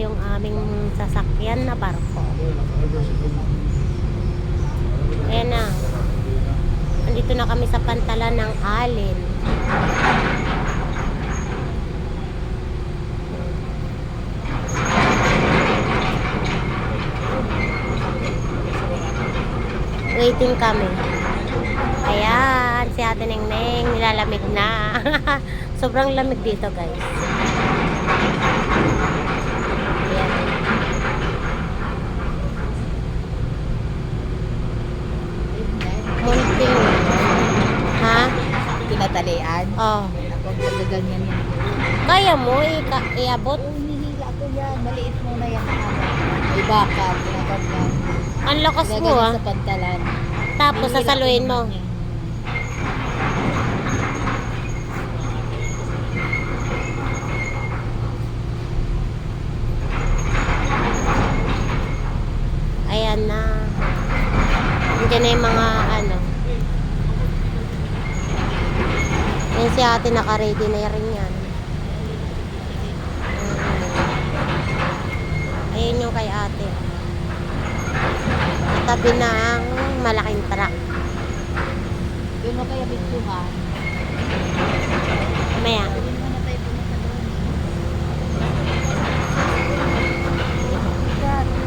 yung aming sasakyan na barko. Ayan na. Andito na kami sa pantalan ng Alin. Waiting kami. Ayan, si Ate Nengneng nilalamig na. Sobrang lamig dito, guys. Ayan. Munting. Ha? Tinatalian. Oh. Ako ganyan yan. Kaya mo iabot? Hinihila ko yan. Maliit muna yan. May baka. Tinaganyan. Ang lakas mo, Tinaganyan ah. sa pantalan. Tapos Hinihila sasaluin ko mo. naman yan. Ayan na. Nandiyan na yung mga ano. Ayan si Ate, naka-ready na rin yan. Ayan yung kay Ate. Tabi na ang malaking truck. Yun mo kaya bigtuhan. Maya.